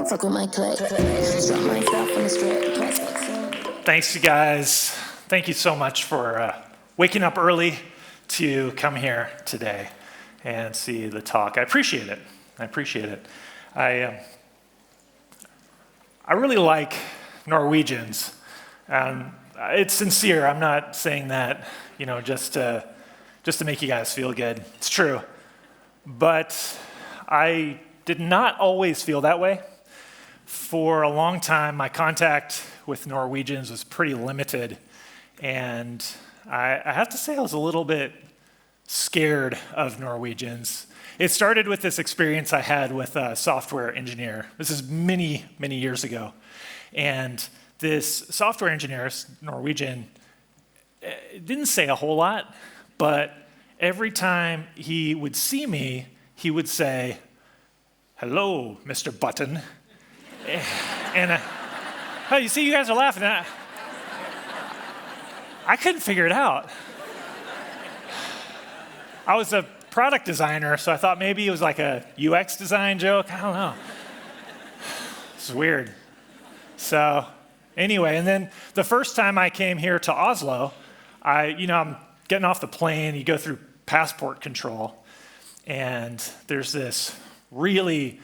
Don't fuck with my click. Drop myself on the strip. Thanks, you guys. Thank you so much for waking up early to come here today and see the talk. I appreciate it. I really like Norwegians. It's sincere. I'm not saying that, just to make you guys feel good. It's true. But I did not always feel that way. For a long time, my contact with Norwegians was pretty limited. And I have to say I was a little bit scared of Norwegians. It started with this experience I had with a software engineer. This is many, many years ago. And this software engineer, Norwegian, didn't say a whole lot, but every time he would see me, he would say, "Hello, Mr. Button." And oh, you see, you guys are laughing. I couldn't figure it out. I was a product designer, so I thought maybe it was like a UX design joke. I don't know. It's weird. So anyway, and then the first time I came here to Oslo, I'm getting off the plane, you go through passport control, and there's this really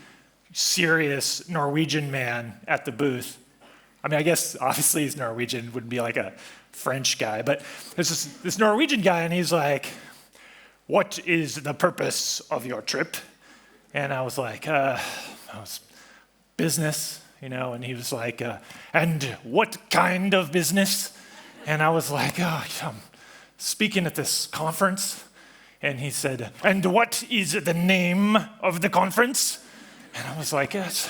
serious Norwegian man at the booth. I mean, I guess obviously he's Norwegian, wouldn't be like a French guy, but there's this Norwegian guy, and he's like, "What is the purpose of your trip?" And I was like, business, and he was like, "And what kind of business?" And I was like, I'm speaking at this conference. And he said, "And what is the name of the conference?" And I was like, it's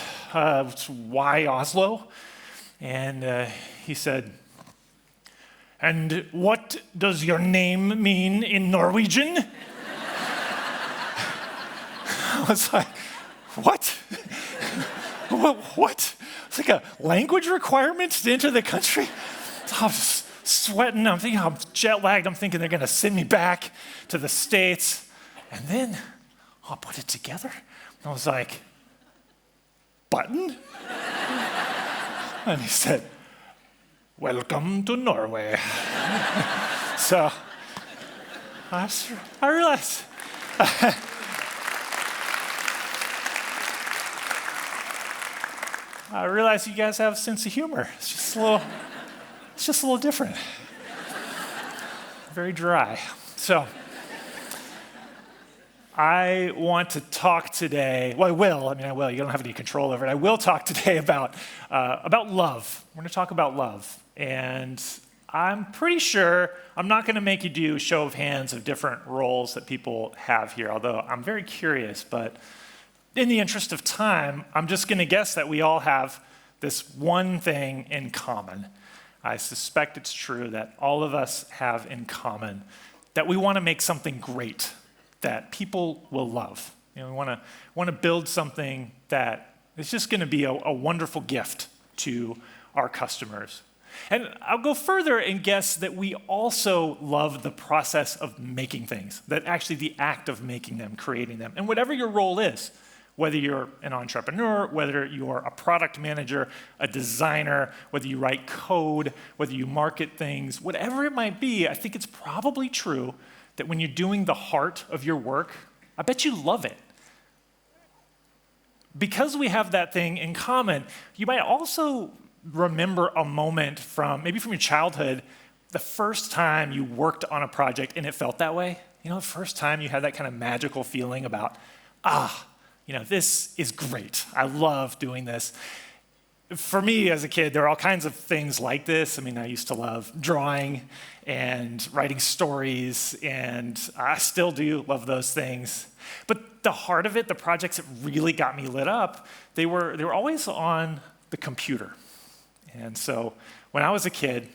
why Oslo? And he said, "And what does your name mean in Norwegian?" I was like, what? What? It's like a language requirement to enter the country? So I was sweating. I'm thinking I'm jet lagged. I'm thinking they're going to send me back to the States. And then I'll put it together. I was like, "Button?" And he said, "Welcome to Norway." So I realized you guys have a sense of humor. It's just a little different. Very dry. So I want to talk today. Well, I will. You don't have any control over it. I will talk today about love. We're going to talk about love. And I'm pretty sure I'm not going to make you do a show of hands of different roles that people have here, although I'm very curious. But in the interest of time, I'm just going to guess that we all have this one thing in common. I suspect it's true that all of us have in common that we want to make something great that people will love. We want to build something that is just going to be a wonderful gift to our customers. And I'll go further and guess that we also love the process of making things, that actually the act of making them, creating them. And whatever your role is, whether you're an entrepreneur, whether you're a product manager, a designer, whether you write code, whether you market things, whatever it might be, I think it's probably true that when you're doing the heart of your work, I bet you love it. Because we have that thing in common, you might also remember a moment maybe from your childhood, the first time you worked on a project and it felt that way. The first time you had that kind of magical feeling about, this is great. I love doing this. For me as a kid, there are all kinds of things like this. I used to love drawing and writing stories, and I still do love those things. But the heart of it, the projects that really got me lit up, they were always on the computer. And so when I was a kid,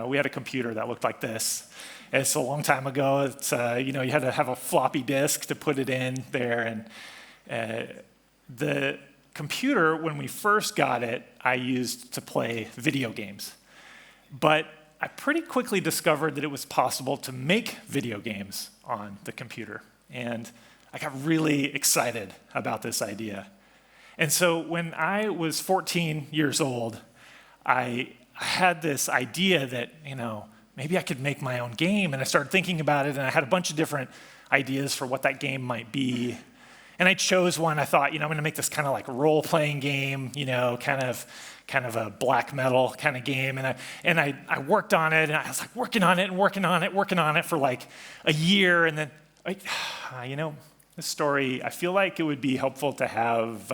we had a computer that looked like this. It's a long time ago. It's you had to have a floppy disk to put it in there, and the computer, when we first got it, I used to play video games. But I pretty quickly discovered that it was possible to make video games on the computer. And I got really excited about this idea. And so when I was 14 years old, I had this idea that, maybe I could make my own game. And I started thinking about it, and I had a bunch of different ideas for what that game might be. And I chose one. I thought, I'm going to make this kind of like role-playing game, kind of a black metal kind of game. And I worked on it, and I was like working on it for like a year. And then, this story, I feel like it would be helpful to have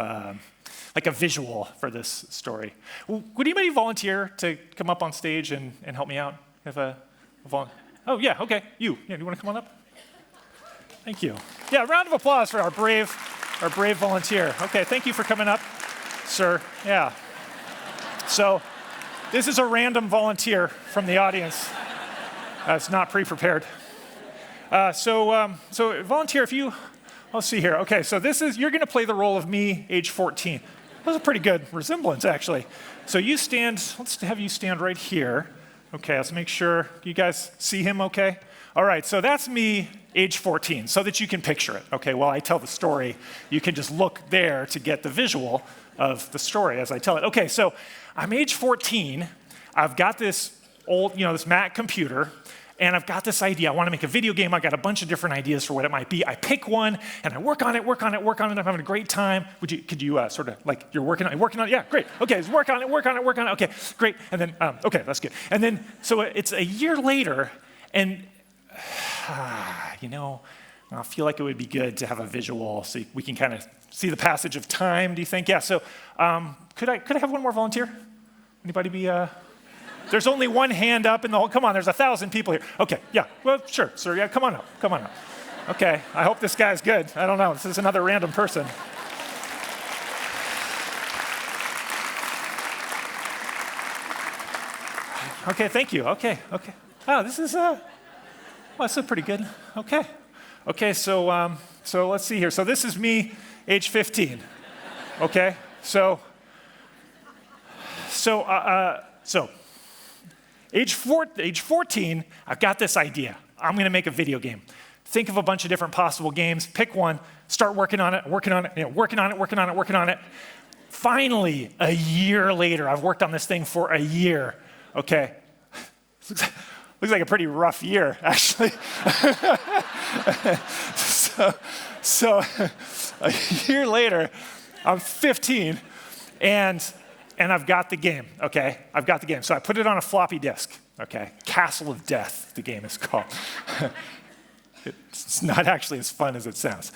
like a visual for this story. Would anybody volunteer to come up on stage and help me out? Oh, yeah, okay, you. Yeah, do you want to come on up? Thank you. Yeah, a round of applause for our brave volunteer. Okay, thank you for coming up, sir. Yeah. So this is a random volunteer from the audience. It's not pre-prepared. So volunteer, let's see here. Okay, so you're going to play the role of me, age 14. That was a pretty good resemblance, actually. So let's have you stand right here. Okay, let's make sure you guys see him okay. All right, so that's me, age 14, so that you can picture it. Okay, while I tell the story, you can just look there to get the visual of the story as I tell it. Okay, so I'm age 14. I've got this old, this Mac computer, and I've got this idea. I want to make a video game. I've got a bunch of different ideas for what it might be. I pick one, and I work on it. I'm having a great time. Could you sort of, like, you're working on it? Yeah, great. Okay, let's work on it. Okay, great. And then, okay, that's good. And then, so it's a year later, and, I feel like it would be good to have a visual so we can kind of see the passage of time, do you think? Yeah, so could I have one more volunteer? Anybody be... There's only one hand up in the whole, come on, there's 1,000 people here. Okay, yeah, well, sure, sir, yeah, come on up. Okay, I hope this guy's good. I don't know, this is another random person. Okay, thank you, okay. Oh, this is pretty good, okay. So let's see here. So this is me, age 15, okay? So, age 14, I've got this idea. I'm going to make a video game. Think of a bunch of different possible games, pick one, start working on it. Finally, a year later, I've worked on this thing for a year, okay? Looks like a pretty rough year, actually. So a year later, I'm 15, and I've got the game, okay? So I put it on a floppy disk, okay? Castle of Death, the game is called. It's not actually as fun as it sounds.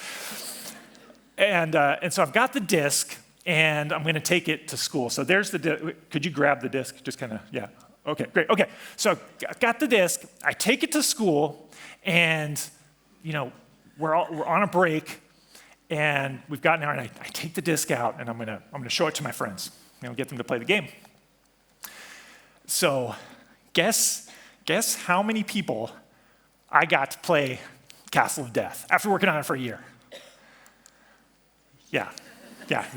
And so I've got the disk, and I'm going to take it to school. So there's the disk. Could you grab the disk? Just kind of, yeah. Okay, great. Okay, so I've got the disk. I take it to school, and, we're on a break, and we've gotten there, and I take the disk out, and I'm gonna show it to my friends. Get them to play the game. So, guess how many people I got to play Castle of Death after working on it for a year? Yeah,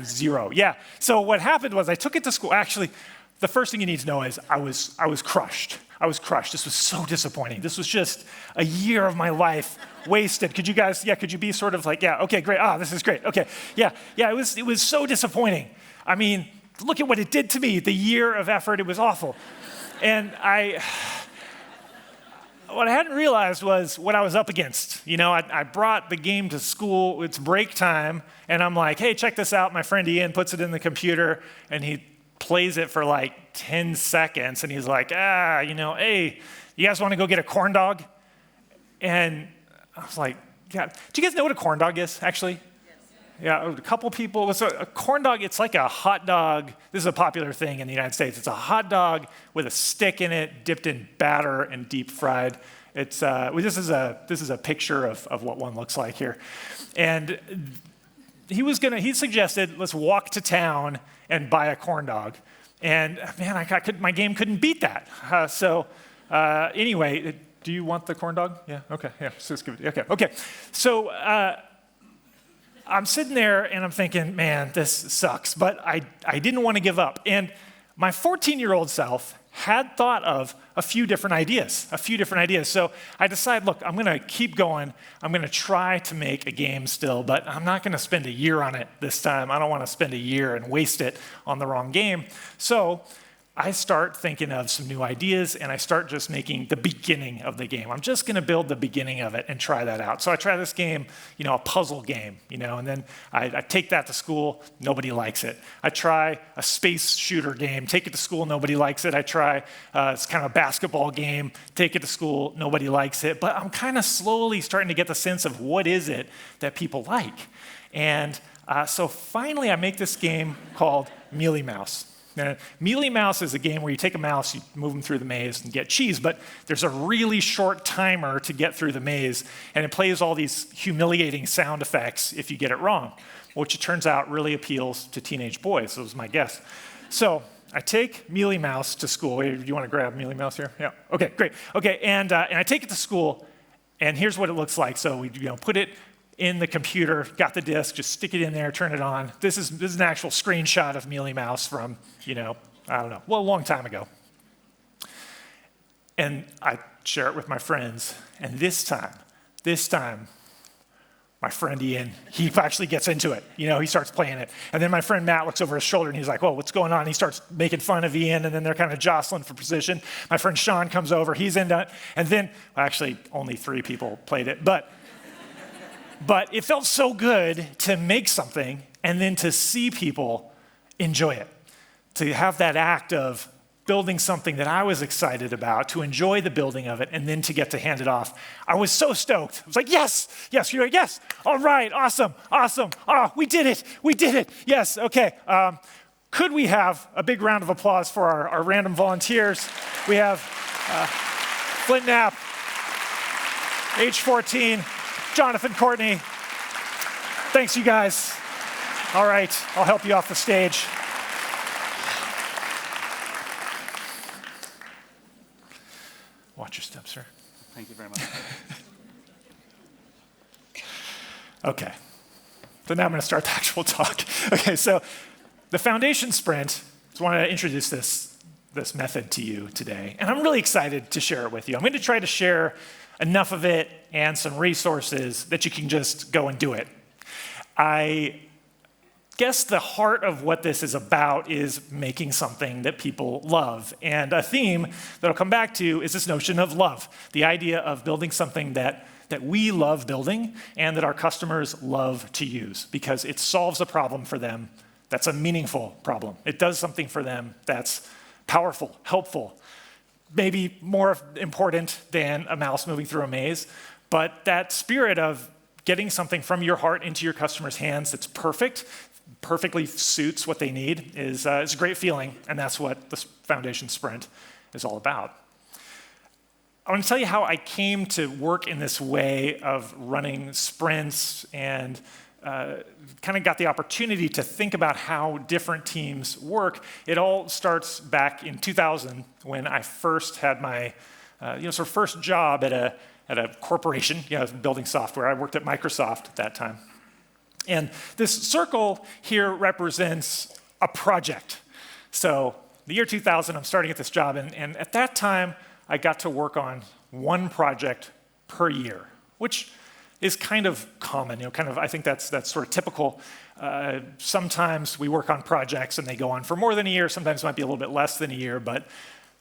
0. Yeah. So what happened was I took it to school. Actually, the first thing you need to know is I was crushed. This was so disappointing. This was just a year of my life wasted. Could you be sort of like, yeah, okay, great. This is great. Okay, yeah, it was so disappointing. I mean, look at what it did to me. The year of effort, it was awful. And what I hadn't realized was what I was up against. I brought the game to school. It's break time, and I'm like, hey, check this out. My friend Ian puts it in the computer, and he plays it for like 10 seconds, and he's like, hey, you guys want to go get a corn dog? And I was like, yeah. Do you guys know what a corn dog is, actually? Yeah, a couple people. So a corn dog, it's like a hot dog. This is a popular thing in the United States. It's a hot dog with a stick in it, dipped in batter and deep fried. This is a picture of what one looks like here. And he suggested, let's walk to town and buy a corn dog. And man, my game couldn't beat that. Anyway, do you want the corn dog? Yeah, okay, yeah, so let's give it, okay. So I'm sitting there and I'm thinking, man, this sucks, but I didn't want to give up. And my 14-year-old self had thought of a few different ideas. So I decided, look, I'm going to keep going. I'm going to try to make a game still, but I'm not going to spend a year on it this time. I don't want to spend a year and waste it on the wrong game. So I start thinking of some new ideas, and I start just making the beginning of the game. I'm just going to build the beginning of it and try that out. So I try this game, a puzzle game, and then I take that to school. Nobody likes it. I try a space shooter game, take it to school. Nobody likes it. I try it's kind of a basketball game, take it to school. Nobody likes it. But I'm kind of slowly starting to get the sense of what is it that people like. And so finally, I make this game called Meie Mouse. Now, Meie Mouse is a game where you take a mouse, you move them through the maze and get cheese, but there's a really short timer to get through the maze, and it plays all these humiliating sound effects if you get it wrong, which it turns out really appeals to teenage boys. That was my guess. So I take Meie Mouse to school. Do you want to grab Meie Mouse here? Yeah. Okay, great. Okay, and I take it to school, and here's what it looks like. So we put it in the computer, got the disk, just stick it in there, turn it on. This is an actual screenshot of Meie Mouse from, I don't know, a long time ago. And I share it with my friends. And this time, my friend Ian, he actually gets into it. He starts playing it. And then my friend Matt looks over his shoulder and he's like, whoa, what's going on? And he starts making fun of Ian, and then they're kind of jostling for position. My friend Sean comes over, he's into it. And then, actually, only 3 people played it. But it felt so good to make something and then to see people enjoy it, to have that act of building something that I was excited about, to enjoy the building of it, and then to get to hand it off. I was so stoked. I was like, yes, you're like, yes, all right, awesome. Oh, we did it, yes, okay. Could we have a big round of applause for our random volunteers? We have Flint Knapp, age 14, Jonathan Courtney. Thanks, you guys. All right, I'll help you off the stage. Watch your step, sir. Thank you very much. Okay, so now I'm going to start the actual talk. Okay, so the foundation sprint, I just wanted to introduce this method to you today, and I'm really excited to share it with you. I'm going to try to share enough of it and some resources that you can just go and do it. I guess the heart of what this is about is making something that people love. And a theme that I'll come back to is this notion of love, the idea of building something that we love building and that our customers love to use because it solves a problem for them that's a meaningful problem. It does something for them that's powerful, helpful, maybe more important than a mouse moving through a maze, but that spirit of getting something from your heart into your customer's hands that's perfectly suits what they need is a great feeling, and that's what the foundation sprint is all about. I want to tell you how I came to work in this way of running sprints and kind of got the opportunity to think about how different teams work. It all starts back in 2000 when I first had my first job at a corporation, building software. I worked at Microsoft at that time. And this circle here represents a project. So the year 2000, I'm starting at this job, and at that time, I got to work on one project per year, which is kind of common. I think that's sort of typical. Sometimes we work on projects and they go on for more than a year. Sometimes it might be a little bit less than a year, but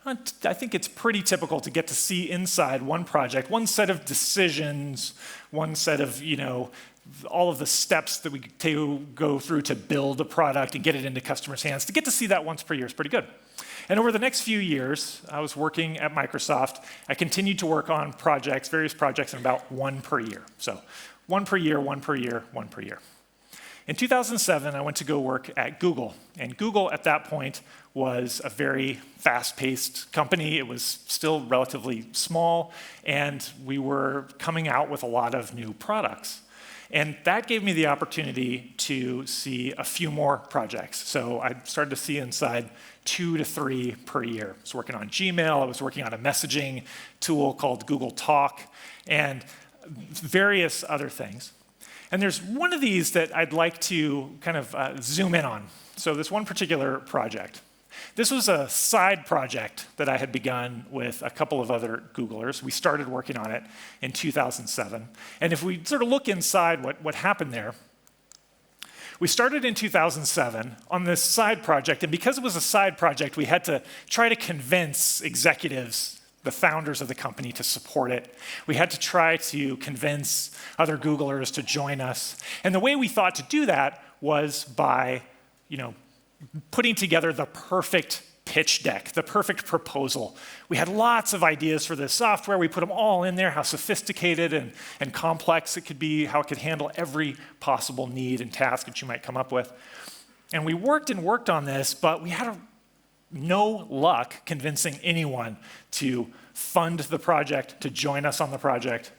I think it's pretty typical to get to see inside one project, one set of decisions, one set of, all of the steps that we go through to build a product and get it into customers' hands. To get to see that once per year is pretty good. And over the next few years, I was working at Microsoft. I continued to work on projects, various projects, and about one per year. So one per year, one per year, one per year. In 2007, I went to go work at Google. And Google at that point was a very fast-paced company. It was still relatively small, and we were coming out with a lot of new products. And that gave me the opportunity to see a few more projects. So I started to see inside 2 to 3 per year. I was working on Gmail, I was working on a messaging tool called Google Talk, and various other things. And there's one of these that I'd like to kind of zoom in on. So this one particular project. This was a side project that I had begun with a couple of other Googlers. We started working on it in 2007. And if we sort of look inside what happened there, we started in 2007 on this side project, and because it was a side project, we had to try to convince executives, the founders of the company, to support it. We had to try to convince other Googlers to join us. And the way we thought to do that was by, putting together the perfect pitch deck, the perfect proposal. We had lots of ideas for this software. We put them all in there, how sophisticated and complex it could be, how it could handle every possible need and task that you might come up with. And we worked on this, but we had no luck convincing anyone to fund the project, to join us on the project.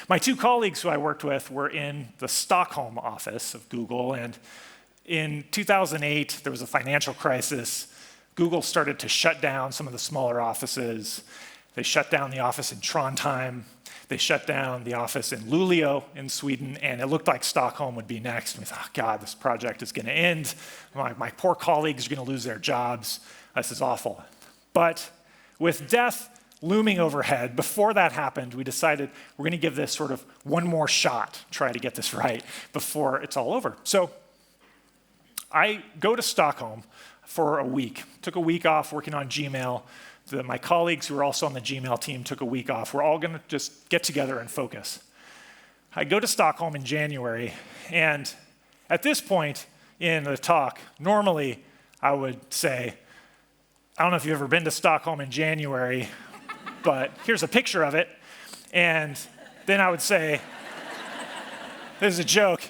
My two colleagues who I worked with were in the Stockholm office of Google, and in 2008, there was a financial crisis. Google started to shut down some of the smaller offices. They shut down the office in Trondheim. They shut down the office in Luleå in Sweden, and it looked like Stockholm would be next. And we thought, oh, God, this project is going to end. My poor colleagues are going to lose their jobs. This is awful. But with death looming overhead, before that happened, we decided we're going to give this sort of one more shot, try to get this right before it's all over. So I go to Stockholm for a week. Took a week off working on Gmail. My colleagues who were also on the Gmail team took a week off. We're all going to just get together and focus. I go to Stockholm in January, and at this point in the talk, normally I would say, I don't know if you've ever been to Stockholm in January, but here's a picture of it. And then I would say, this is a joke.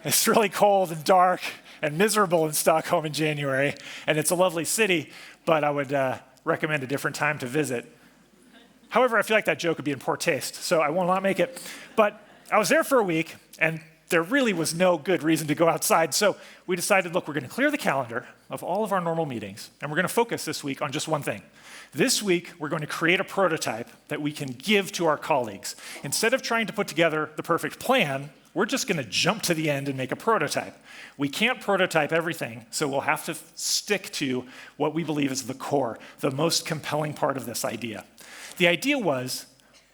It's really cold and dark and miserable in Stockholm in January, and it's a lovely city, but I would recommend a different time to visit. However, I feel like that joke would be in poor taste, so I will not make it. But I was there for a week, and there really was no good reason to go outside, so we decided, look, we're going to clear the calendar of all of our normal meetings, and we're going to focus this week on just one thing. This week, we're going to create a prototype that we can give to our colleagues. Instead of trying to put together the perfect plan, we're just going to jump to the end and make a prototype. We can't prototype everything, so we'll have to stick to what we believe is the core, the most compelling part of this idea. The idea was,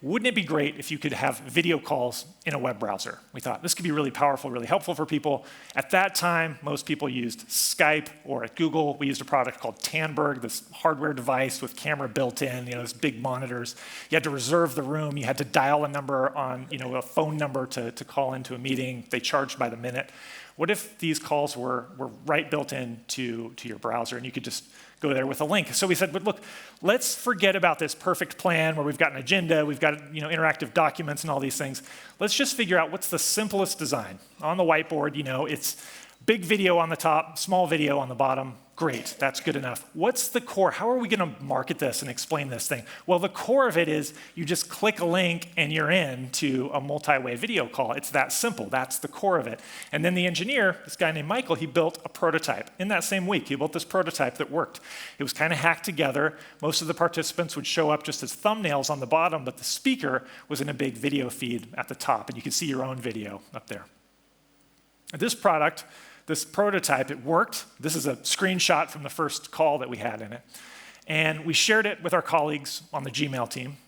wouldn't it be great if you could have video calls in a web browser? We thought this could be really powerful, really helpful for people. At that time, most people used Skype, or at Google, we used a product called Tandberg, this hardware device with camera built in, those big monitors. You had to reserve the room. You had to dial a number on, a phone number to call into a meeting. They charged by the minute. What if these calls were right built into your browser, and you could just go there with a link? So we said, but look, let's forget about this perfect plan where we've got an agenda, we've got interactive documents and all these things. Let's just figure out what's the simplest design. On the whiteboard, it's big video on the top, small video on the bottom. Great, that's good enough. What's the core? How are we going to market this and explain this thing? Well, the core of it is you just click a link and you're in to a multi-way video call. It's that simple. That's the core of it. And then the engineer, this guy named Michael, he built a prototype. In that same week, he built this prototype that worked. It was kind of hacked together. Most of the participants would show up just as thumbnails on the bottom, but the speaker was in a big video feed at the top, and you could see your own video up there. This prototype, it worked. This is a screenshot from the first call that we had in it. And we shared it with our colleagues on the Gmail team.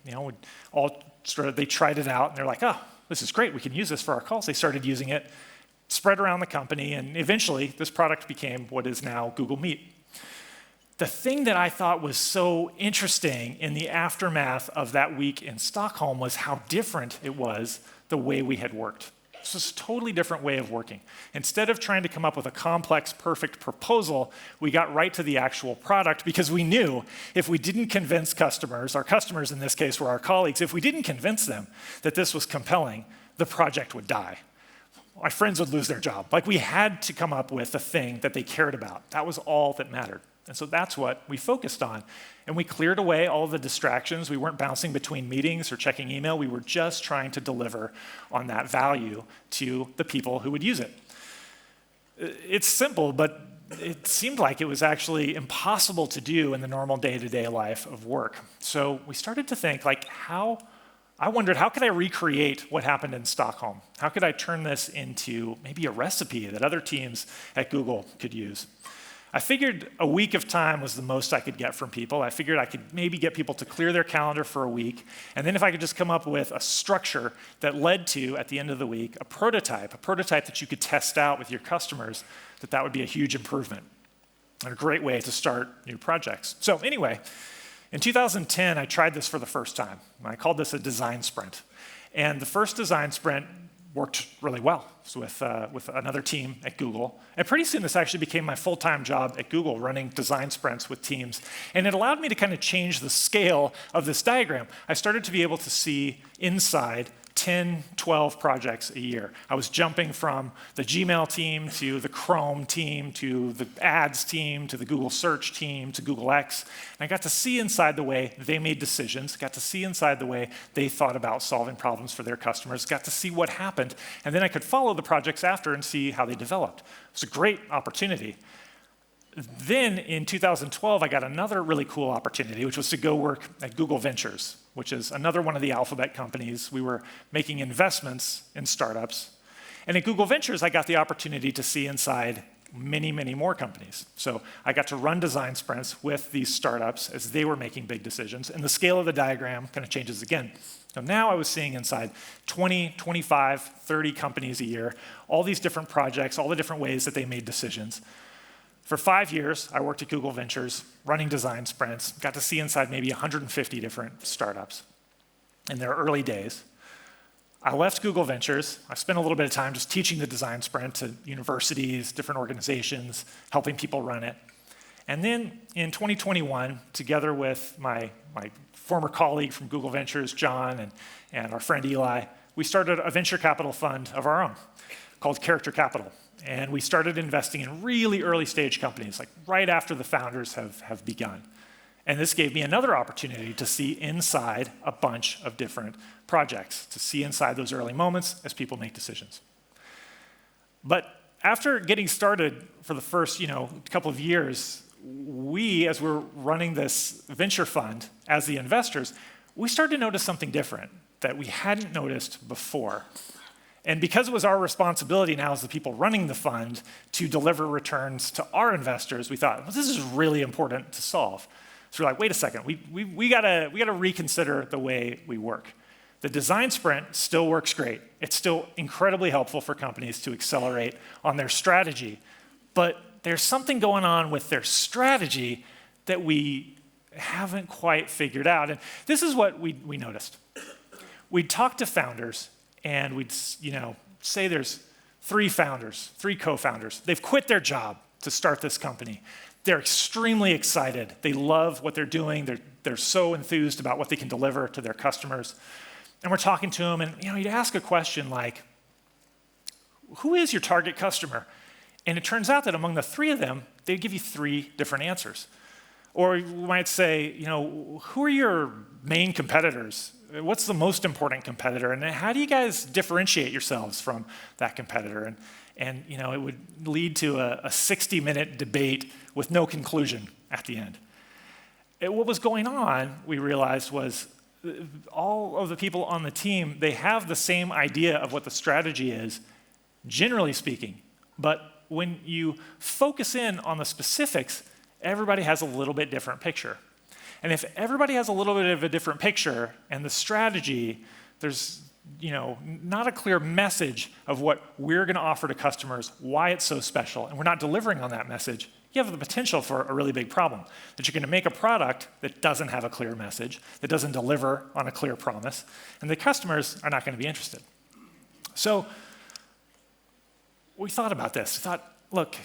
They tried it out, and they're like, oh, this is great. We can use this for our calls. They started using it, spread around the company, and eventually this product became what is now Google Meet. The thing that I thought was so interesting in the aftermath of that week in Stockholm was how different it was the way we had worked. This was a totally different way of working. Instead of trying to come up with a complex, perfect proposal, we got right to the actual product because we knew if we didn't convince customers, our customers in this case were our colleagues, if we didn't convince them that this was compelling, the project would die. My friends would lose their job. We had to come up with a thing that they cared about. That was all that mattered. And so that's what we focused on. And we cleared away all the distractions. We weren't bouncing between meetings or checking email. We were just trying to deliver on that value to the people who would use it. It's simple, but it seemed like it was actually impossible to do in the normal day-to-day life of work. So we started to think, I wondered, how could I recreate what happened in Stockholm? How could I turn this into maybe a recipe that other teams at Google could use? I figured a week of time was the most I could get from people. I figured I could maybe get people to clear their calendar for a week, and then if I could just come up with a structure that led to, at the end of the week, a prototype that you could test out with your customers, that would be a huge improvement and a great way to start new projects. So anyway, in 2010, I tried this for the first time. I called this a design sprint. And the first design sprint worked really well with another team at Google. And pretty soon, this actually became my full-time job at Google, running design sprints with teams. And it allowed me to kind of change the scale of this diagram. I started to be able to see inside 10, 12 projects a year. I was jumping from the Gmail team to the Chrome team to the ads team to the Google search team to Google X. And I got to see inside the way they made decisions, got to see inside the way they thought about solving problems for their customers, got to see what happened. And then I could follow the projects after and see how they developed. It was a great opportunity. Then in 2012, I got another really cool opportunity, which was to go work at Google Ventures, which is another one of the Alphabet companies. We were making investments in startups. And at Google Ventures, I got the opportunity to see inside many, many more companies. So I got to run design sprints with these startups as they were making big decisions. And the scale of the diagram kind of changes again. So now I was seeing inside 20, 25, 30 companies a year, all these different projects, all the different ways that they made decisions. For 5 years, I worked at Google Ventures, running design sprints, got to see inside maybe 150 different startups in their early days. I left Google Ventures. I spent a little bit of time just teaching the design sprint to universities, different organizations, helping people run it. And then in 2021, together with my former colleague from Google Ventures, John, and our friend Eli, we started a venture capital fund of our own called Character Capital. And we started investing in really early stage companies, like right after the founders have begun. And this gave me another opportunity to see inside a bunch of different projects, to see inside those early moments as people make decisions. But after getting started for the first couple of years, we, as we're running this venture fund as the investors, we started to notice something different that we hadn't noticed before. And because it was our responsibility now as the people running the fund to deliver returns to our investors, we thought, well, this is really important to solve. So we're like, wait a second, we gotta reconsider the way we work. The design sprint still works great. It's still incredibly helpful for companies to accelerate on their strategy. But there's something going on with their strategy that we haven't quite figured out. And this is what we noticed. We'd talk to founders, and we'd say there's 3 founders, 3 co-founders. They've quit their job to start this company. They're extremely excited. They love what they're doing. They're so enthused about what they can deliver to their customers. And we're talking to them, and you'd ask a question like, who is your target customer? And it turns out that among the 3 of them, they'd give you 3 different answers. Or we might say, who are your main competitors? What's the most important competitor? And how do you guys differentiate yourselves from that competitor? And it would lead to a 60-minute debate with no conclusion at the end. What was going on, we realized, was all of the people on the team, they have the same idea of what the strategy is, generally speaking. But when you focus in on the specifics, everybody has a little bit different picture. And if everybody has a little bit of a different picture and the strategy, there's not a clear message of what we're going to offer to customers, why it's so special, and we're not delivering on that message, you have the potential for a really big problem. That you're going to make a product that doesn't have a clear message, that doesn't deliver on a clear promise, and the customers are not going to be interested. So we thought about this. We thought, look,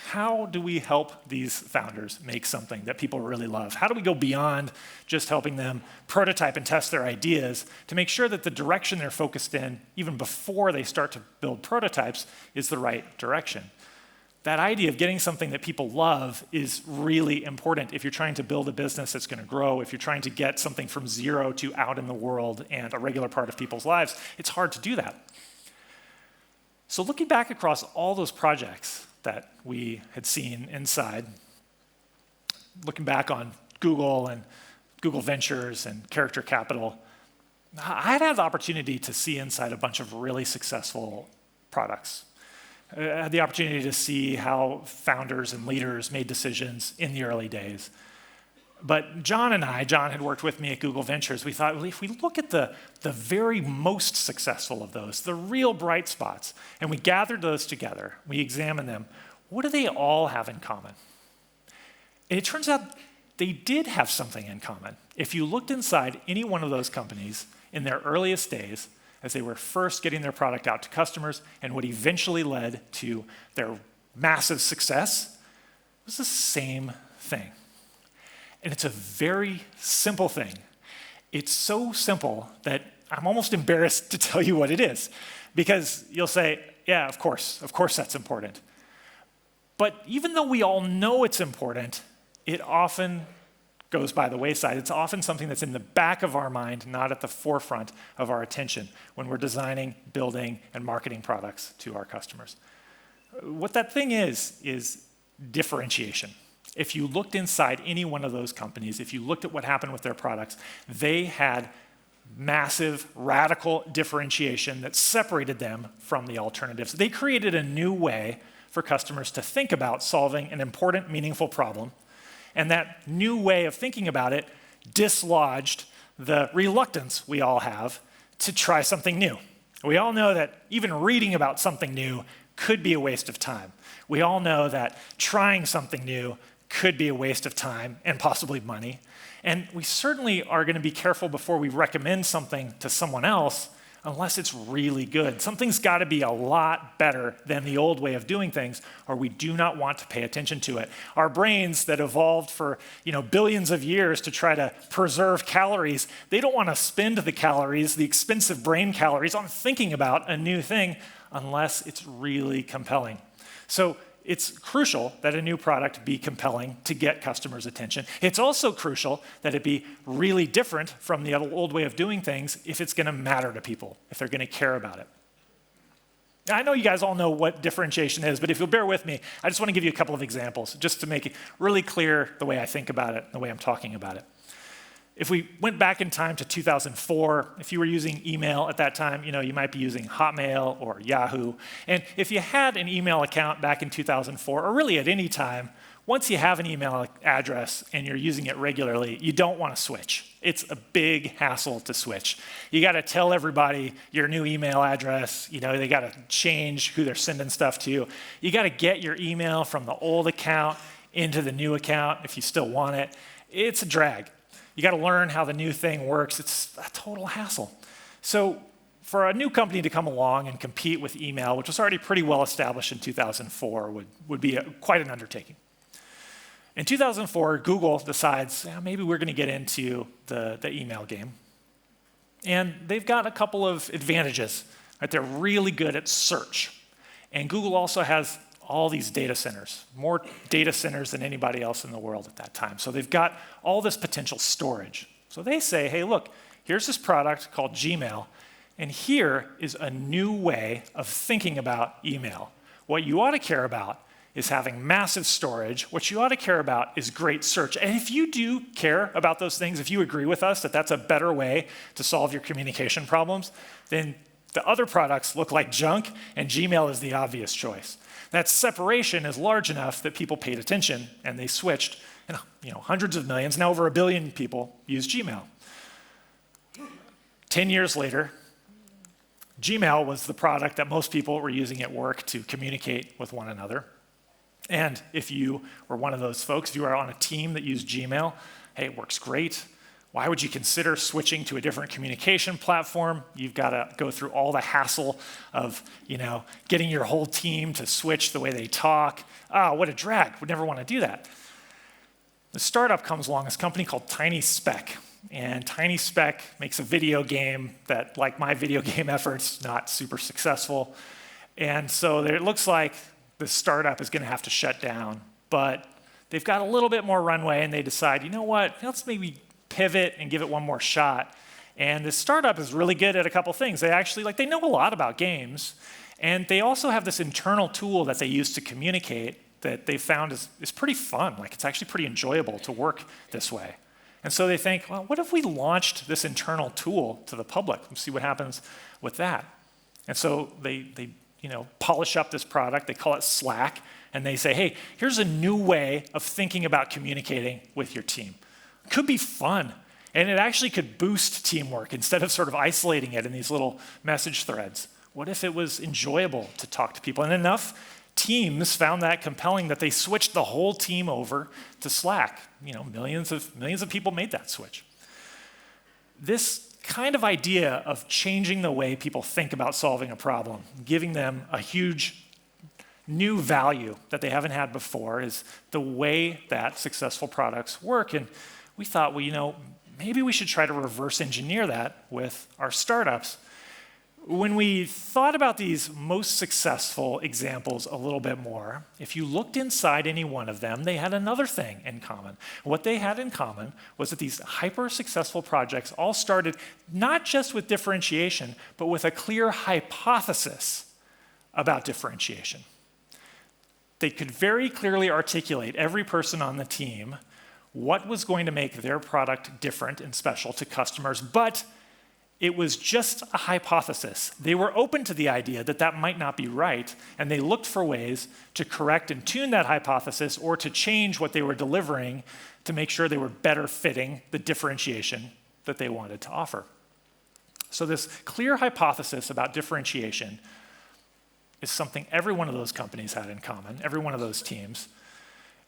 how do we help these founders make something that people really love? How do we go beyond just helping them prototype and test their ideas to make sure that the direction they're focused in, even before they start to build prototypes, is the right direction? That idea of getting something that people love is really important if you're trying to build a business that's going to grow, if you're trying to get something from zero to out in the world and a regular part of people's lives. It's hard to do that. So looking back across all those projects that we had seen inside, looking back on Google and Google Ventures and Character Capital, I had the opportunity to see inside a bunch of really successful products. I had the opportunity to see how founders and leaders made decisions in the early days. But John had worked with me at Google Ventures. We thought, well, if we look at the very most successful of those, the real bright spots, and we gathered those together, we examined them, what do they all have in common? And it turns out they did have something in common. If you looked inside any one of those companies in their earliest days, as they were first getting their product out to customers, and what eventually led to their massive success, it was the same thing. And it's a very simple thing. It's so simple that I'm almost embarrassed to tell you what it is, because you'll say, yeah, of course that's important. But even though we all know it's important, it often goes by the wayside. It's often something that's in the back of our mind, not at the forefront of our attention when we're designing, building, and marketing products to our customers. What that thing is differentiation. If you looked inside any one of those companies, if you looked at what happened with their products, they had massive, radical differentiation that separated them from the alternatives. They created a new way for customers to think about solving an important, meaningful problem. And that new way of thinking about it dislodged the reluctance we all have to try something new. We all know that even reading about something new could be a waste of time. We all know that trying something new could be a waste of time and possibly money. And we certainly are going to be careful before we recommend something to someone else unless it's really good. Something's got to be a lot better than the old way of doing things, or we do not want to pay attention to it. Our brains that evolved for billions of years to try to preserve calories, they don't want to spend the calories, the expensive brain calories, on thinking about a new thing unless it's really compelling. So it's crucial that a new product be compelling to get customers' attention. It's also crucial that it be really different from the old way of doing things if it's going to matter to people, if they're going to care about it. Now, I know you guys all know what differentiation is, but if you'll bear with me, I just want to give you a couple of examples just to make it really clear the way I think about it, the way I'm talking about it. If we went back in time to 2004, if you were using email at that time, you might be using Hotmail or Yahoo. And if you had an email account back in 2004, or really at any time, once you have an email address and you're using it regularly, you don't want to switch. It's a big hassle to switch. You got to tell everybody your new email address. They got to change who they're sending stuff to. You got to get your email from the old account into the new account if you still want it. It's a drag. You got to learn how the new thing works. It's a total hassle. So for a new company to come along and compete with email, which was already pretty well established in 2004, would be quite an undertaking. In 2004, Google decides, maybe we're going to get into the email game. And they've got a couple of advantages. Right? They're really good at search. And Google also has all these data centers, more data centers than anybody else in the world at that time. So they've got all this potential storage. So they say, hey, look, here's this product called Gmail, and here is a new way of thinking about email. What you ought to care about is having massive storage. What you ought to care about is great search. And if you do care about those things, if you agree with us that that's a better way to solve your communication problems, then the other products look like junk, and Gmail is the obvious choice. That separation is large enough that people paid attention and they switched. Hundreds of millions, now over 1 billion people use Gmail. 10 years later, Gmail was the product that most people were using at work to communicate with one another. And if you were one of those folks, if you were on a team that used Gmail, hey, it works great. Why would you consider switching to a different communication platform? You've got to go through all the hassle of, getting your whole team to switch the way they talk. What a drag. Would never want to do that. The startup comes along, this company called TinySpec. And TinySpec makes a video game that, like my video game efforts, not super successful. And so it looks like the startup is going to have to shut down. But they've got a little bit more runway, and they decide, you know what, let's maybe pivot and give it one more shot. And this startup is really good at a couple things. They actually, they know a lot about games, and they also have this internal tool that they use to communicate that they found is pretty fun. It's actually pretty enjoyable to work this way. And so they think, well, what if we launched this internal tool to the public and see what happens with that? And so they polish up this product. They call it Slack, and they say, hey, here's a new way of thinking about communicating with your team. It could be fun, and it actually could boost teamwork instead of sort of isolating it in these little message threads. What if it was enjoyable to talk to people? And enough teams found that compelling that they switched the whole team over to Slack. Millions of people made that switch. This kind of idea of changing the way people think about solving a problem, giving them a huge new value that they haven't had before, is the way that successful products work. And we thought, maybe we should try to reverse engineer that with our startups. When we thought about these most successful examples a little bit more, if you looked inside any one of them, they had another thing in common. What they had in common was that these hyper-successful projects all started not just with differentiation, but with a clear hypothesis about differentiation. They could very clearly articulate, every person on the team, what was going to make their product different and special to customers, but it was just a hypothesis. They were open to the idea that that might not be right, and they looked for ways to correct and tune that hypothesis or to change what they were delivering to make sure they were better fitting the differentiation that they wanted to offer. So this clear hypothesis about differentiation is something every one of those companies had in common, every one of those teams.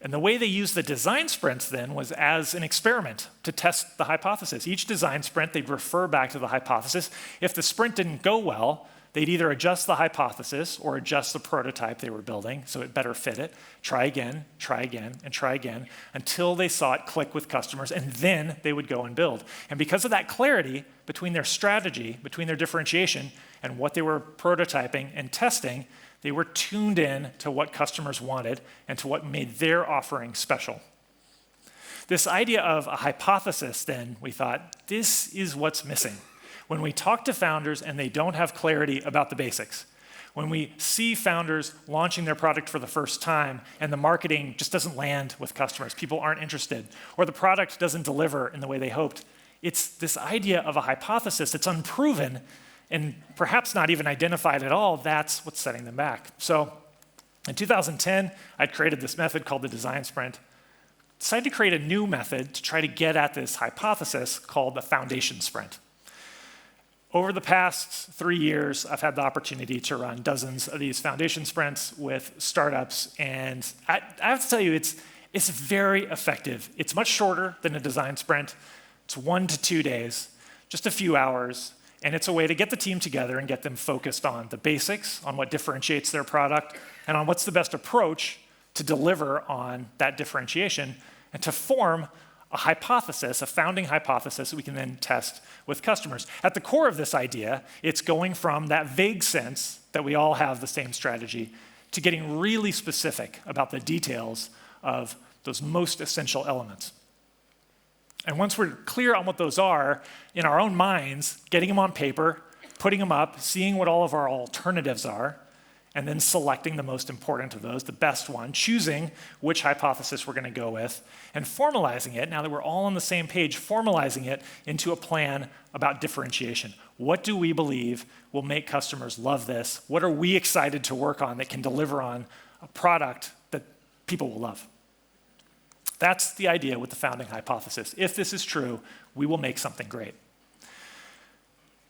And the way they used the design sprints then was as an experiment to test the hypothesis. Each design sprint, they'd refer back to the hypothesis. If the sprint didn't go well, they'd either adjust the hypothesis or adjust the prototype they were building so it better fit it, try again, and try again, until they saw it click with customers, and then they would go and build. And because of that clarity between their strategy, between their differentiation, and what they were prototyping and testing, they were tuned in to what customers wanted and to what made their offering special. This idea of a hypothesis, then, we thought, this is what's missing. When we talk to founders and they don't have clarity about the basics, when we see founders launching their product for the first time and the marketing just doesn't land with customers, people aren't interested, or the product doesn't deliver in the way they hoped, it's this idea of a hypothesis that's unproven and perhaps not even identified at all. That's what's setting them back. So in 2010, I'd created this method called the design sprint. Decided to create a new method to try to get at this hypothesis called the foundation sprint. Over the past 3 years, I've had the opportunity to run dozens of these foundation sprints with startups, and I have to tell you, it's very effective. It's much shorter than a design sprint. It's 1 to 2 days, just a few hours. And it's a way to get the team together and get them focused on the basics, on what differentiates their product, and on what's the best approach to deliver on that differentiation, and to form a hypothesis, a founding hypothesis that we can then test with customers. At the core of this idea, it's going from that vague sense that we all have the same strategy to getting really specific about the details of those most essential elements. And once we're clear on what those are, in our own minds, getting them on paper, putting them up, seeing what all of our alternatives are, and then selecting the most important of those, the best one, choosing which hypothesis we're going to go with, and formalizing it, now that we're all on the same page, formalizing it into a plan about differentiation. What do we believe will make customers love this? What are we excited to work on that can deliver on a product that people will love? That's the idea with the founding hypothesis. If this is true, we will make something great.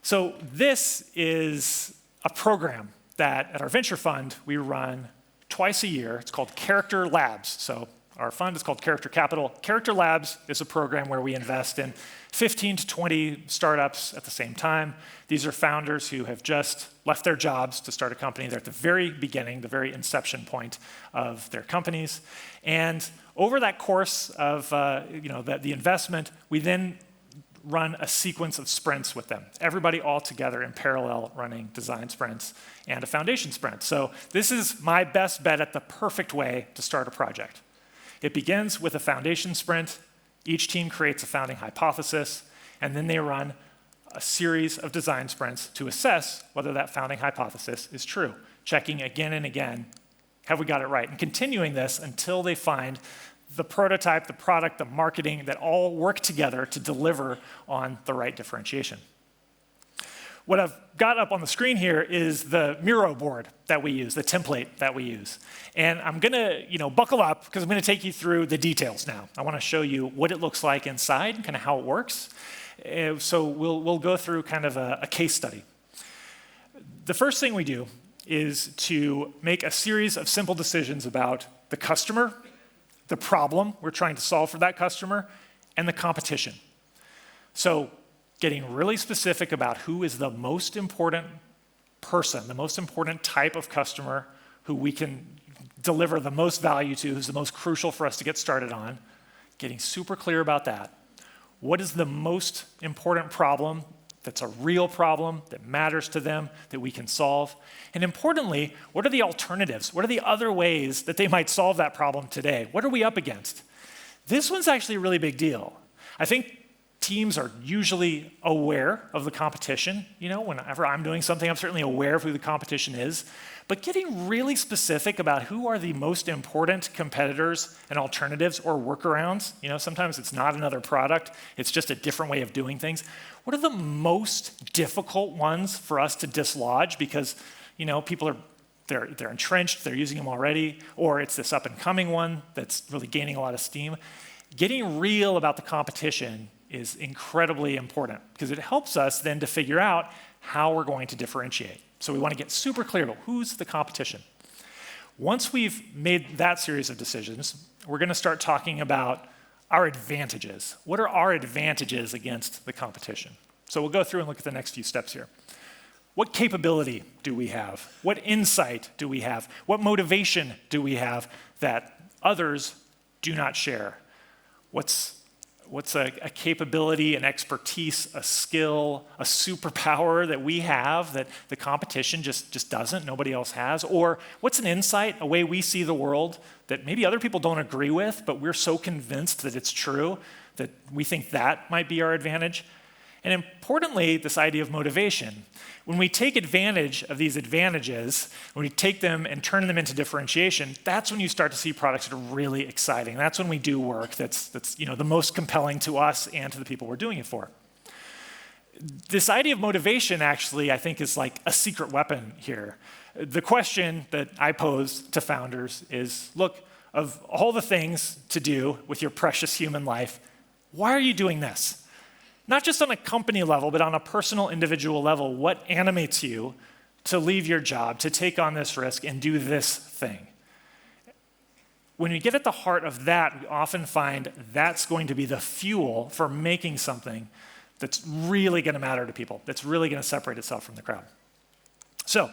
So this is a program that at our venture fund we run twice a year. It's called Character Labs. So our fund is called Character Capital. Character Labs is a program where we invest in 15 to 20 startups at the same time. These are founders who have just left their jobs to start a company. They're at the very beginning, the very inception point of their companies. And over that course of the investment, we then run a sequence of sprints with them. Everybody all together in parallel running design sprints and a foundation sprint. So this is my best bet at the perfect way to start a project. It begins with a foundation sprint. Each team creates a founding hypothesis, and then they run a series of design sprints to assess whether that founding hypothesis is true, checking again and again, have we got it right? And continuing this until they find the prototype, the product, the marketing that all work together to deliver on the right differentiation. What I've got up on the screen here is the Miro board that we use, the template that we use. And I'm gonna, buckle up because I'm gonna take you through the details now. I wanna show you what it looks like inside, kind of how it works. So we'll go through kind of a case study. The first thing we do is to make a series of simple decisions about the customer, the problem we're trying to solve for that customer, and the competition. So getting really specific about who is the most important person, the most important type of customer who we can deliver the most value to, who's the most crucial for us to get started on, getting super clear about that. What is the most important problem that's a real problem that matters to them that we can solve? And importantly, what are the alternatives? What are the other ways that they might solve that problem today? What are we up against? This one's actually a really big deal. I think teams are usually aware of the competition. Whenever I'm doing something, I'm certainly aware of who the competition is. But getting really specific about who are the most important competitors and alternatives or workarounds, sometimes it's not another product, it's just a different way of doing things. What are the most difficult ones for us to dislodge because, people they're entrenched, they're using them already, or it's this up and coming one that's really gaining a lot of steam. Getting real about the competition is incredibly important because it helps us then to figure out how we're going to differentiate. So we want to get super clear about who's the competition. Once we've made that series of decisions, we're going to start talking about our advantages. What are our advantages against the competition? So we'll go through and look at the next few steps here. What capability do we have? What insight do we have? What motivation do we have that others do not share? What's a capability, an expertise, a skill, a superpower that we have that the competition just doesn't, nobody else has? Or what's an insight, a way we see the world that maybe other people don't agree with, but we're so convinced that it's true that we think that might be our advantage? And importantly, this idea of motivation. When we take advantage of these advantages, when we take them and turn them into differentiation, that's when you start to see products that are really exciting. That's when we do work that's the most compelling to us and to the people we're doing it for. This idea of motivation actually, I think, is like a secret weapon here. The question that I pose to founders is, look, of all the things to do with your precious human life, why are you doing this? Not just on a company level, but on a personal, individual level, what animates you to leave your job, to take on this risk and do this thing? When we get at the heart of that, we often find that's going to be the fuel for making something that's really going to matter to people, that's really going to separate itself from the crowd. So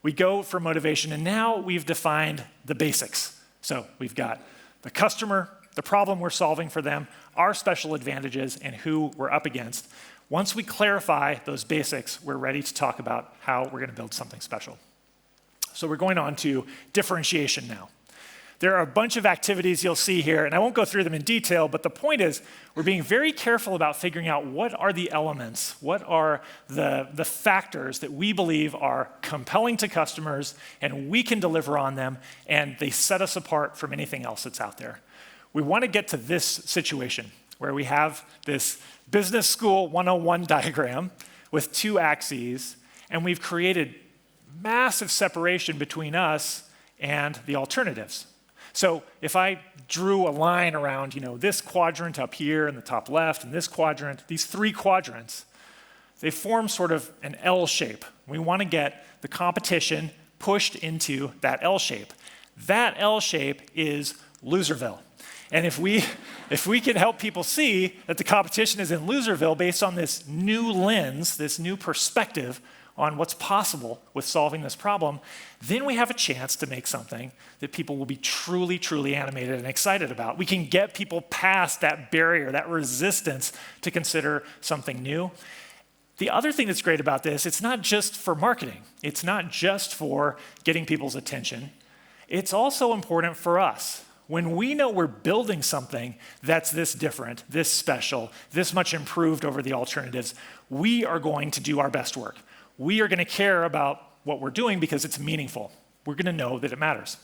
we go for motivation, and now we've defined the basics. So we've got the customer, the problem we're solving for them, our special advantages, and who we're up against. Once we clarify those basics, we're ready to talk about how we're going to build something special. So we're going on to differentiation now. There are a bunch of activities you'll see here, and I won't go through them in detail, but the point is we're being very careful about figuring out what are the elements, what are the factors that we believe are compelling to customers, and we can deliver on them, and they set us apart from anything else that's out there. We want to get to this situation where we have this business school 101 diagram with two axes, and we've created massive separation between us and the alternatives. So if I drew a line around, this quadrant up here in the top left and this quadrant, these three quadrants, they form sort of an L shape. We want to get the competition pushed into that L shape. That L shape is Loserville. And if we can help people see that the competition is in Loserville based on this new lens, this new perspective on what's possible with solving this problem, then we have a chance to make something that people will be truly, truly animated and excited about. We can get people past that barrier, that resistance to consider something new. The other thing that's great about this, it's not just for marketing. It's not just for getting people's attention. It's also important for us. When we know we're building something that's this different, this special, this much improved over the alternatives, we are going to do our best work. We are going to care about what we're doing because it's meaningful. We're going to know that it matters.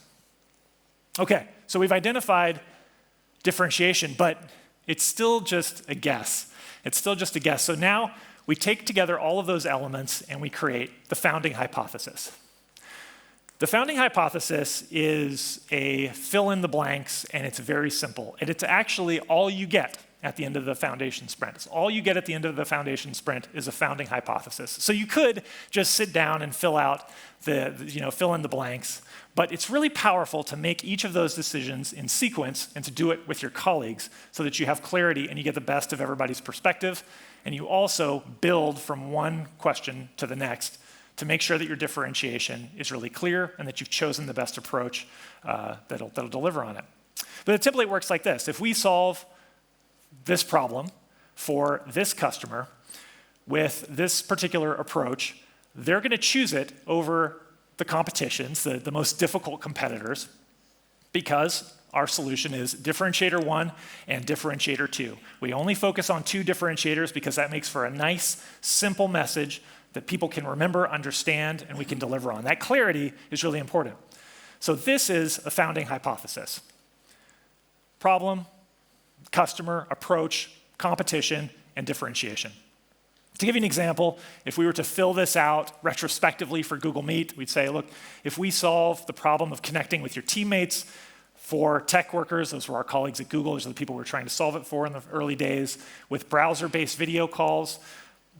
Okay, so we've identified differentiation, but it's still just a guess. It's still just a guess. So now we take together all of those elements and we create the founding hypothesis. The founding hypothesis is a fill in the blanks, and it's very simple. And it's actually all you get at the end of the foundation sprint. It's all you get at the end of the foundation sprint is a founding hypothesis. So you could just sit down and fill out fill in the blanks, but it's really powerful to make each of those decisions in sequence and to do it with your colleagues so that you have clarity and you get the best of everybody's perspective, and you also build from one question to the next to make sure that your differentiation is really clear and that you've chosen the best approach that'll deliver on it. But the template works like this. If we solve this problem for this customer with this particular approach, they're going to choose it over the competitions, the most difficult competitors, because our solution is differentiator 1 and differentiator 2. We only focus on 2 differentiators because that makes for a nice, simple message that people can remember, understand, and we can deliver on. That clarity is really important. So this is a founding hypothesis. Problem, customer, approach, competition, and differentiation. To give you an example, if we were to fill this out retrospectively for Google Meet, we'd say, look, if we solve the problem of connecting with your teammates for tech workers, those were our colleagues at Google, those are the people we were trying to solve it for in the early days, with browser-based video calls,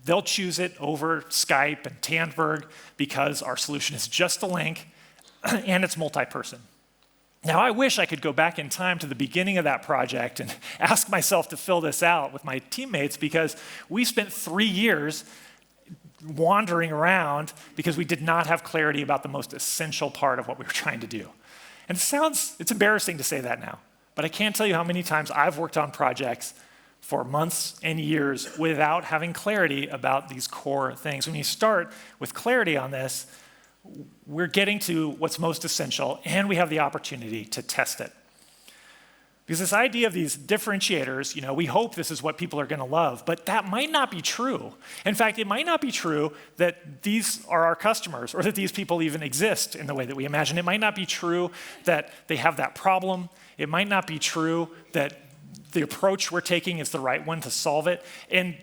they'll choose it over Skype and Tandberg because our solution is just a link and it's multi-person. Now, I wish I could go back in time to the beginning of that project and ask myself to fill this out with my teammates because we spent 3 years wandering around because we did not have clarity about the most essential part of what we were trying to do. And it's embarrassing to say that now, but I can't tell you how many times I've worked on projects for months and years without having clarity about these core things. When you start with clarity on this, we're getting to what's most essential, and we have the opportunity to test it. Because this idea of these differentiators, we hope this is what people are going to love, but that might not be true. In fact, it might not be true that these are our customers or that these people even exist in the way that we imagine. It might not be true that they have that problem. It might not be true that the approach we're taking is the right one to solve it. And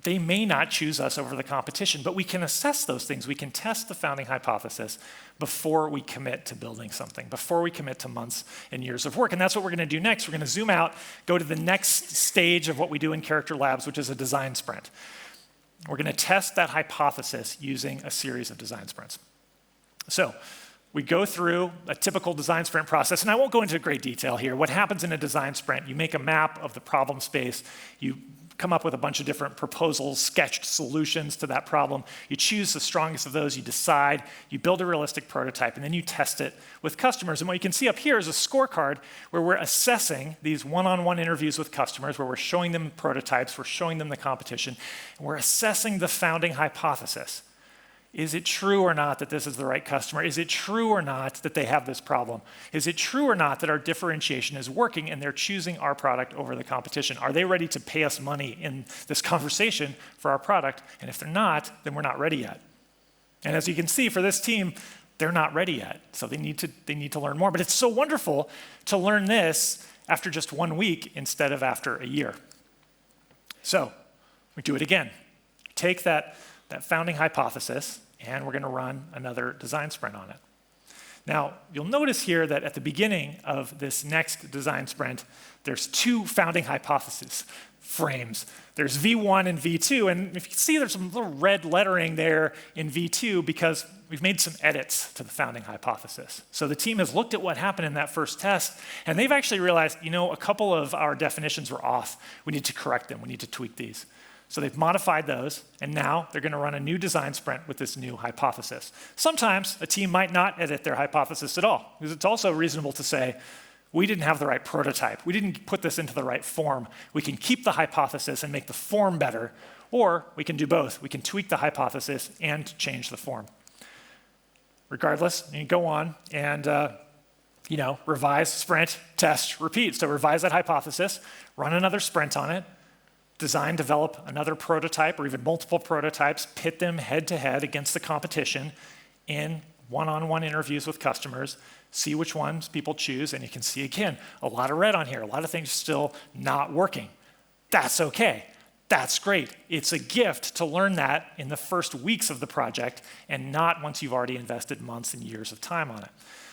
they may not choose us over the competition, but we can assess those things. We can test the founding hypothesis before we commit to building something, before we commit to months and years of work. And that's what we're going to do next. We're going to zoom out, go to the next stage of what we do in Character Labs, which is a design sprint. We're going to test that hypothesis using a series of design sprints. So we go through a typical design sprint process, and I won't go into great detail here. What happens in a design sprint, you make a map of the problem space, you come up with a bunch of different proposals, sketched solutions to that problem. You choose the strongest of those, you decide, you build a realistic prototype, and then you test it with customers. And what you can see up here is a scorecard where we're assessing these one-on-one interviews with customers, where we're showing them prototypes, we're showing them the competition, and we're assessing the founding hypothesis. Is it true or not that this is the right customer? Is it true or not that they have this problem? Is it true or not that our differentiation is working and they're choosing our product over the competition? Are they ready to pay us money in this conversation for our product? And if they're not, then we're not ready yet. And as you can see, for this team, they're not ready yet. So they need to learn more. But it's so wonderful to learn this after just 1 week instead of after a year. So we do it again. Take that founding hypothesis, and we're going to run another design sprint on it. Now, you'll notice here that at the beginning of this next design sprint, there's 2 founding hypothesis frames. There's V1 and V2, and if you see, there's some little red lettering there in V2 because we've made some edits to the founding hypothesis. So the team has looked at what happened in that first test, and they've actually realized, a couple of our definitions were off. We need to correct them. We need to tweak these. So they've modified those, and now they're going to run a new design sprint with this new hypothesis. Sometimes a team might not edit their hypothesis at all, because it's also reasonable to say, we didn't have the right prototype. We didn't put this into the right form. We can keep the hypothesis and make the form better, or we can do both. We can tweak the hypothesis and change the form. Regardless, you go on and revise, sprint, test, repeat. So revise that hypothesis, run another sprint on it, design, develop another prototype or even multiple prototypes, pit them head-to-head against the competition in one-on-one interviews with customers, see which ones people choose, and you can see, again, a lot of red on here, a lot of things still not working. That's okay. That's great. It's a gift to learn that in the first weeks of the project and not once you've already invested months and years of time on it.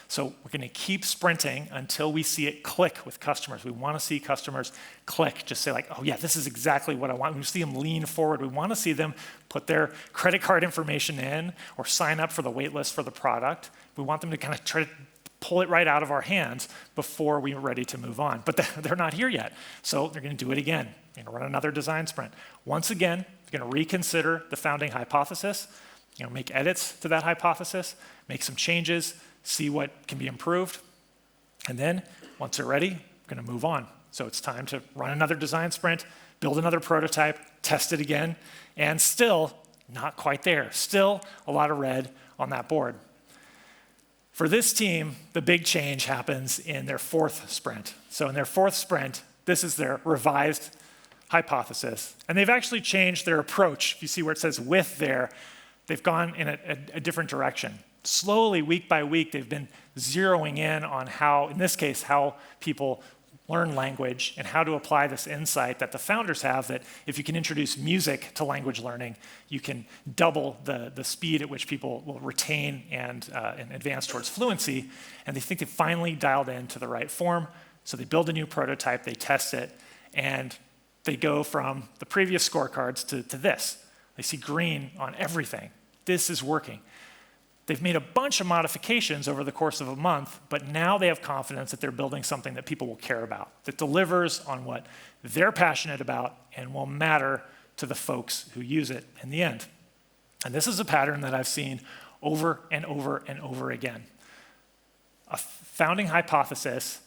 So we're going to keep sprinting until we see it click with customers. We want to see customers click, just say like, oh yeah, this is exactly what I want. We see them lean forward. We want to see them put their credit card information in or sign up for the wait list for the product. We want them to kind of try to pull it right out of our hands before we're ready to move on. But they're not here yet. So they're going to do it again. They're going to run another design sprint. Once again, they're going to reconsider the founding hypothesis, make edits to that hypothesis, make some changes, see what can be improved. And then once they're ready, we're going to move on. So it's time to run another design sprint, build another prototype, test it again, and still not quite there. Still a lot of red on that board. For this team, the big change happens in their fourth sprint. So in their fourth sprint, this is their revised hypothesis. And they've actually changed their approach. If you see where it says with there, they've gone in a different direction. Slowly, week by week, they've been zeroing in on how, in this case, how people learn language and how to apply this insight that the founders have that if you can introduce music to language learning, you can double the speed at which people will retain and advance towards fluency. And they think they finally dialed into the right form. So they build a new prototype, they test it, and they go from the previous scorecards to this. They see green on everything. This is working. They've made a bunch of modifications over the course of a month, but now they have confidence that they're building something that people will care about, that delivers on what they're passionate about and will matter to the folks who use it in the end. And this is a pattern that I've seen over and over and over again. A founding hypothesis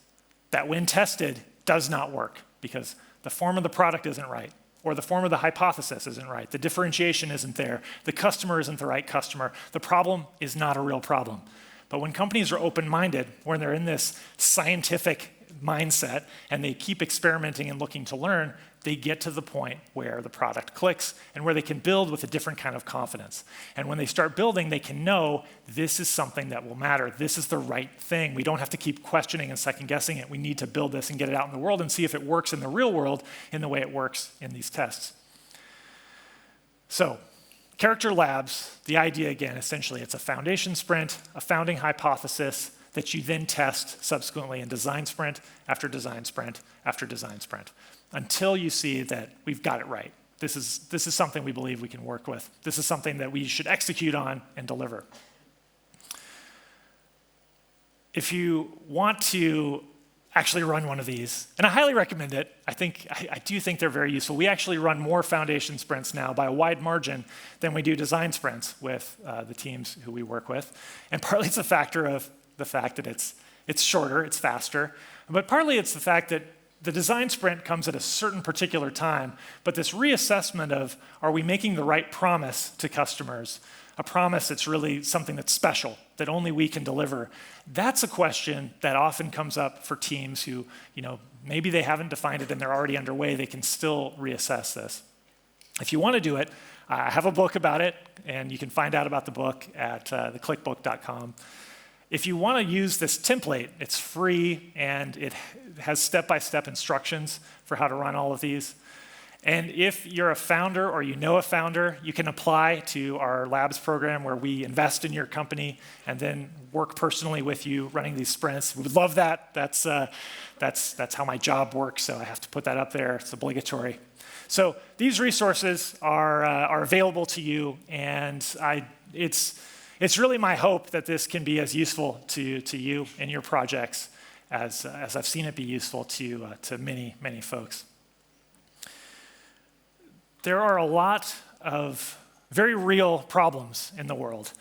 that when tested does not work because the form of the product isn't right, or the form of the hypothesis isn't right, the differentiation isn't there, the customer isn't the right customer, the problem is not a real problem. But when companies are open-minded, when they're in this scientific mindset and they keep experimenting and looking to learn, they get to the point where the product clicks and where they can build with a different kind of confidence. And when they start building, they can know this is something that will matter. This is the right thing. We don't have to keep questioning and second guessing it. We need to build this and get it out in the world and see if it works in the real world in the way it works in these tests. So, character labs, the idea again, essentially it's a foundation sprint, a founding hypothesis that you then test subsequently in design sprint after design sprint after design sprint, until you see that we've got it right. This is something we believe we can work with. This is something that we should execute on and deliver. If you want to actually run one of these, and I highly recommend it, I do think they're very useful. We actually run more foundation sprints now by a wide margin than we do design sprints with the teams who we work with. And partly it's a factor of the fact that it's shorter, it's faster, but partly it's the fact that the design sprint comes at a certain particular time, but this reassessment of, are we making the right promise to customers, a promise that's really something that's special, that only we can deliver, that's a question that often comes up for teams who, maybe they haven't defined it and they're already underway, they can still reassess this. If you want to do it, I have a book about it, and you can find out about the book at theclickbook.com. If you want to use this template, it's free and it has step-by-step instructions for how to run all of these. And if you're a founder or you know a founder, you can apply to our labs program where we invest in your company and then work personally with you running these sprints. We would love that. That's how my job works, so I have to put that up there. It's obligatory. So these resources are available to you, and it's really my hope that this can be as useful to you and your projects as I've seen it be useful to many, many folks. There are a lot of very real problems in the world.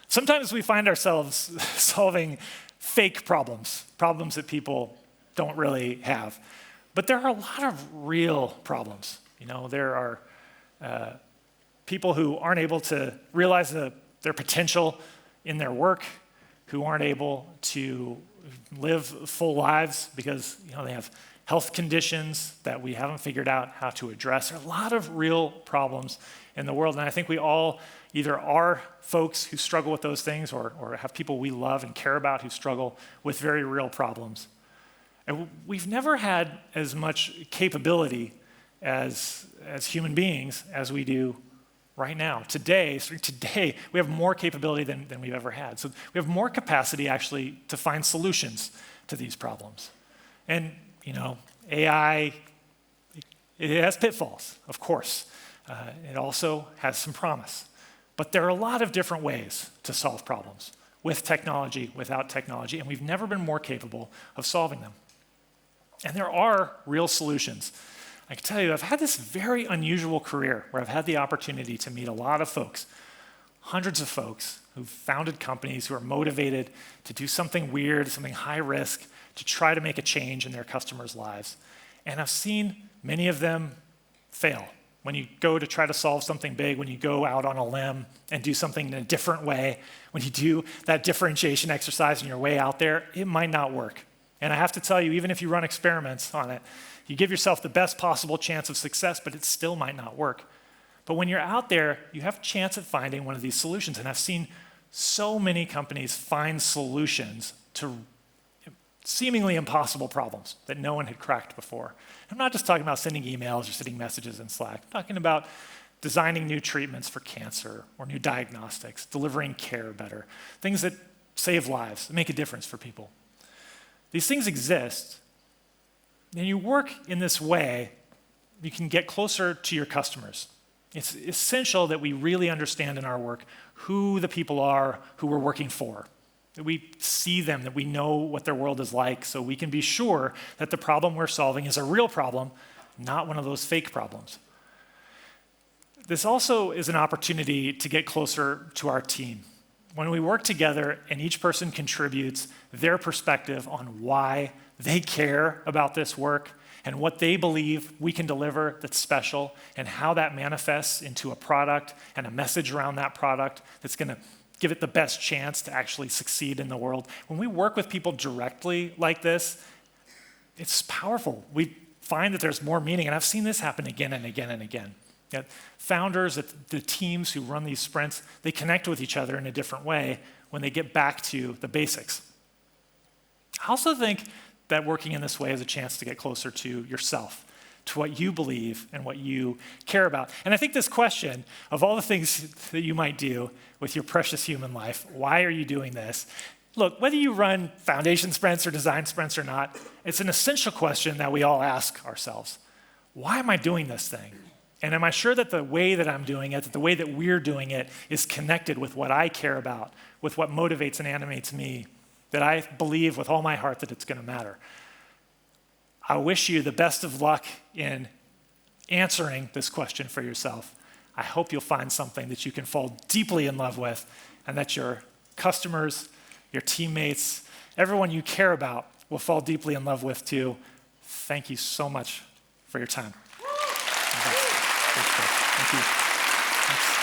Sometimes we find ourselves solving fake problems that people don't really have. But there are a lot of real problems. There are people who aren't able to realize their potential in their work, who aren't able to live full lives because they have health conditions that we haven't figured out how to address. There are a lot of real problems in the world, and I think we all either are folks who struggle with those things or have people we love and care about who struggle with very real problems. And we've never had as much capability as human beings as we do right now. Today, we have more capability than we've ever had. So we have more capacity actually to find solutions to these problems. And, AI, it has pitfalls, of course. It also has some promise. But there are a lot of different ways to solve problems, with technology, without technology, and we've never been more capable of solving them. And there are real solutions. I can tell you, I've had this very unusual career where I've had the opportunity to meet a lot of folks, hundreds of folks who've founded companies who are motivated to do something weird, something high risk, to try to make a change in their customers' lives. And I've seen many of them fail. When you go to try to solve something big, when you go out on a limb and do something in a different way, when you do that differentiation exercise on your way out there, it might not work. And I have to tell you, even if you run experiments on it, you give yourself the best possible chance of success, but it still might not work. But when you're out there, you have a chance at finding one of these solutions. And I've seen so many companies find solutions to seemingly impossible problems that no one had cracked before. I'm not just talking about sending emails or sending messages in Slack. I'm talking about designing new treatments for cancer or new diagnostics, delivering care better, things that save lives, that make a difference for people. These things exist. And you work in this way, you can get closer to your customers. It's essential that we really understand in our work who the people are who we're working for, that we see them, that we know what their world is like, so we can be sure that the problem we're solving is a real problem, not one of those fake problems. This also is an opportunity to get closer to our team. When we work together and each person contributes their perspective on why they care about this work and what they believe we can deliver that's special and how that manifests into a product and a message around that product that's going to give it the best chance to actually succeed in the world. When we work with people directly like this, it's powerful. We find that there's more meaning, and I've seen this happen again and again and again. Founders, the teams who run these sprints, they connect with each other in a different way when they get back to the basics. I also think that working in this way is a chance to get closer to yourself, to what you believe and what you care about. And I think this question of all the things that you might do with your precious human life, why are you doing this? Look, whether you run foundation sprints or design sprints or not, it's an essential question that we all ask ourselves. Why am I doing this thing? And am I sure that the way that I'm doing it, that the way that we're doing it is connected with what I care about, with what motivates and animates me, that I believe with all my heart that it's going to matter? I wish you the best of luck in answering this question for yourself. I hope you'll find something that you can fall deeply in love with and that your customers, your teammates, everyone you care about will fall deeply in love with too. Thank you so much for your time. Thank you. Thanks.